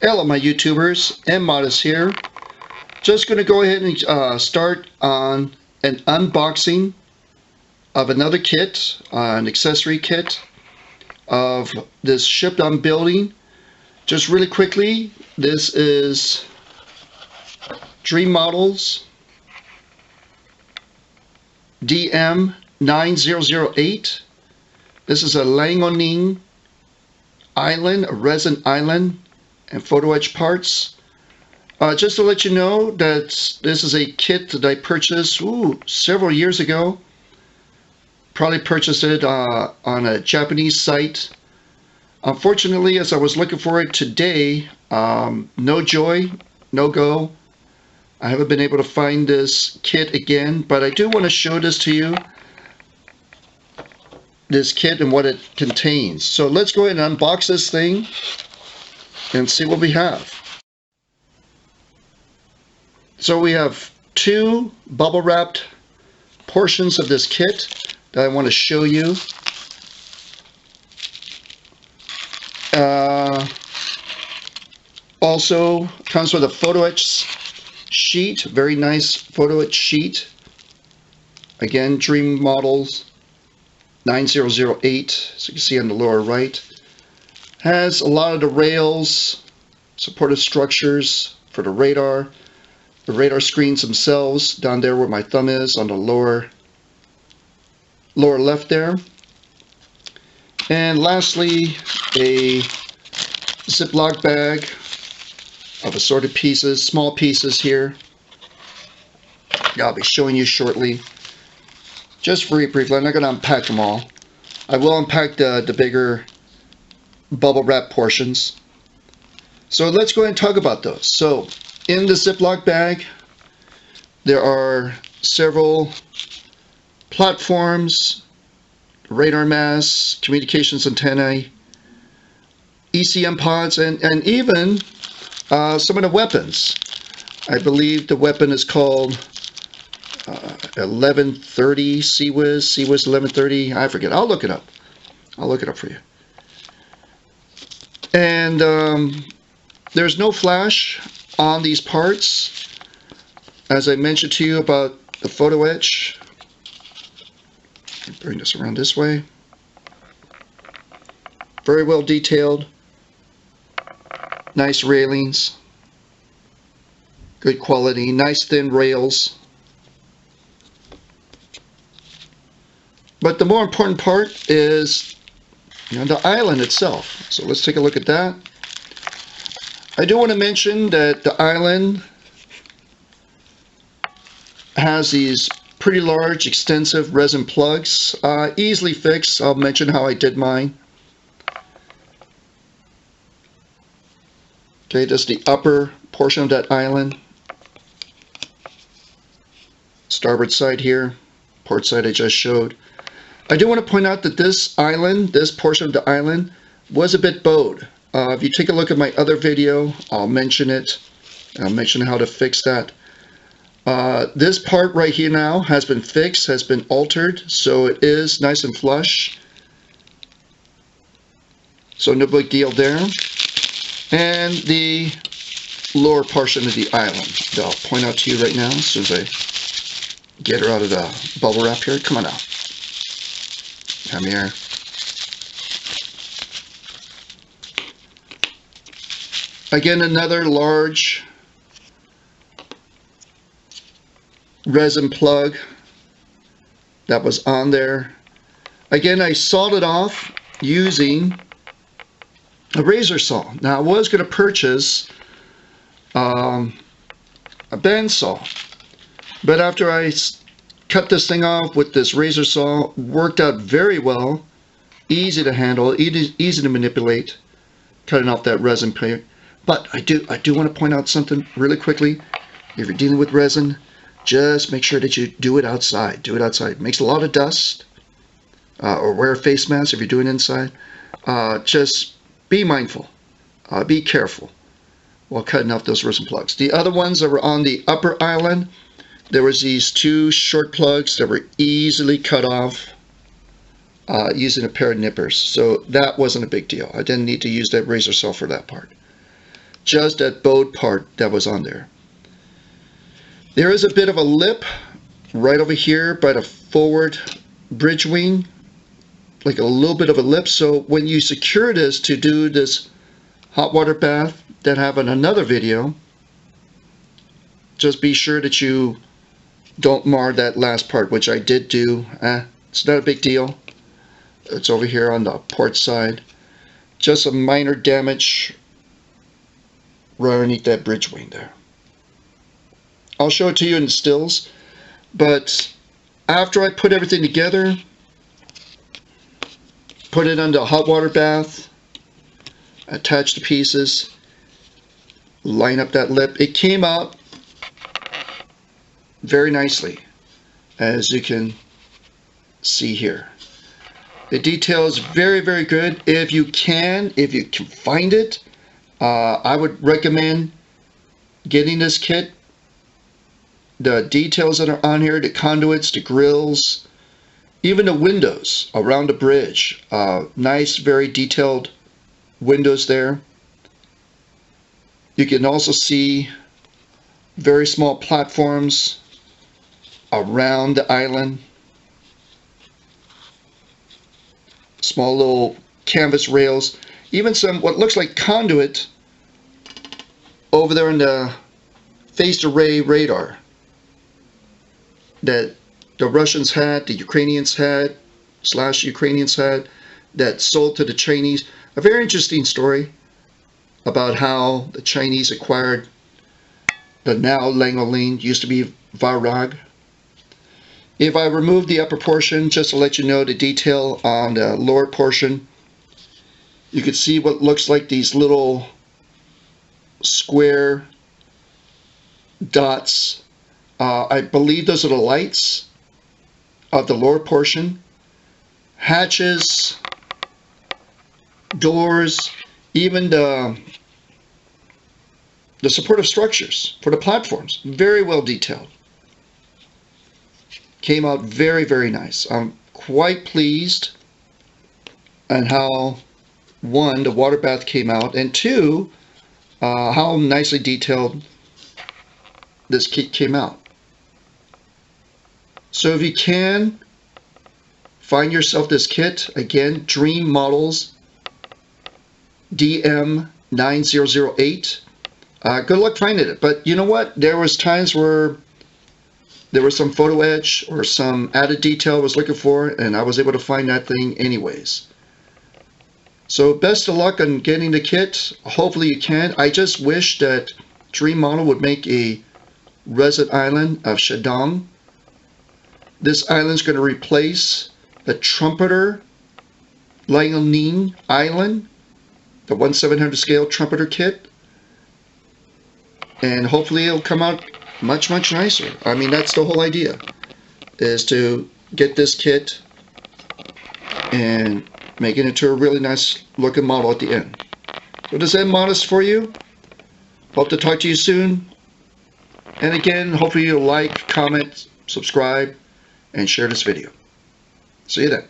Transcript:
Hello my YouTubers, Modest here. Just going to go ahead and start on an unboxing of another kit, an accessory kit of this shipped on building. Just really quickly, this is DreamModel's DM9008. This is a Liaoning island, a resin island, and photo etch parts. Just to let you know that this is a kit that I purchased several years ago. Probably purchased it on a Japanese site. Unfortunately, as I was looking for it today, no joy, no go. I haven't been able to find this kit again, but I do want to show this to you. This kit and what it contains. So let's go ahead and unbox this thing and see what we have. So we have two bubble wrapped portions of this kit that I want to show you. Also comes with a photo etch sheet, very nice photo etch sheet. Again, DreamModel 9008, as you can see on the lower right. Has a lot of the rails, supportive structures for the radar screens themselves, down there where my thumb is on the lower left there. And lastly, a Ziploc bag of assorted pieces, small pieces here. I'll be showing you shortly. Just very briefly, I'm not going to unpack them all. I will unpack the bigger bubble wrap portions. So let's go ahead and talk about those. So in the Ziploc bag, there are several platforms, radar masts, communications antennae, ECM pods, and even some of the weapons. I believe the weapon is called 1130 CWIS 1130. I forget. I'll look it up. I'll look it up for you. And there's no flash on these parts. As I mentioned to you about the photo etch. Bring this around this way. Very well detailed. Nice railings. Good quality. Nice thin rails. But the more important part is the island itself. So let's take a look at that. I do want to mention that the island has these pretty large, extensive resin plugs, easily fixed. I'll mention how I did mine. Okay, that's the upper portion of that island. Starboard side here, port side I just showed. I do want to point out that this island, this portion of the island, was a bit bowed. If you take a look at my other video, I'll mention it. I'll mention how to fix that. This part right here now has been fixed, has been altered, so it is nice and flush. So no big deal there. And the lower portion of the island that I'll point out to you right now as soon as I get her out of the bubble wrap here. Come on out. Come here. Again, another large resin plug that was on there. Again, I sawed it off using a razor saw. Now I was going to purchase a bandsaw, but after I cut this thing off with this razor saw, worked out very well, easy to handle, easy to manipulate, cutting off that resin plate. But I do want to point out something really quickly. If you're dealing with resin, just make sure that you do it outside. Do it outside. It makes a lot of dust. Or wear a face mask if you're doing it inside. Just be mindful. Be careful while cutting off those resin plugs. The other ones that were on the upper island, there was these two short plugs that were easily cut off using a pair of nippers. So that wasn't a big deal. I didn't need to use that razor saw for that part. just that bowed part that was on there. There is a bit of a lip right over here by the forward bridge wing, like a little bit of a lip. So when you secure this to do this hot water bath that I have in another video, just be sure that you don't mar that last part, which I did do. It's not a big deal. It's over here on the port side. Just a minor damage right underneath that bridge wing there. I'll show it to you in the stills, but after I put everything together, put it under a hot water bath, attach the pieces, line up that lip, it came out very nicely, as you can see here. The detail is very, very good. If you can find it, I would recommend getting this kit. The details that are on here, the conduits, the grills, even the windows around the bridge, nice, very detailed windows there. You can also see very small platforms around the island. Small little canvas rails, even some what looks like conduit over there in the phased array radar that the Russians had, the Ukrainians had, Ukrainians had, that sold to the Chinese. A very interesting story about how the Chinese acquired the now Liaoning, used to be Varag. If I remove the upper portion, just to let you know the detail on the lower portion, you can see what looks like these little square dots. I believe those are the lights of the lower portion. Hatches, doors, even the supportive structures for the platforms. Very well detailed. Came out very, very nice. I'm quite pleased on how, one, the water bath came out, and two, how nicely detailed this kit came out. So if you can find yourself this kit, again, DreamModel's DM9008. Good luck finding it. But you know what? There was times where there was some photo etch or some added detail I was looking for, and I was able to find that thing anyways. So best of luck on getting the kit. Hopefully you can. I just wish that DreamModel would make a resin island of Shandong. This island is going to replace the Trumpeter Liaoning island, the 1/700 scale Trumpeter kit, and hopefully it'll come out much, much nicer. I mean, that's the whole idea, is to get this kit and make it into a really nice looking model at the end. So does that modest for you? Hope to talk to you soon. And again, hopefully you'll like, comment, subscribe, and share this video. See you then.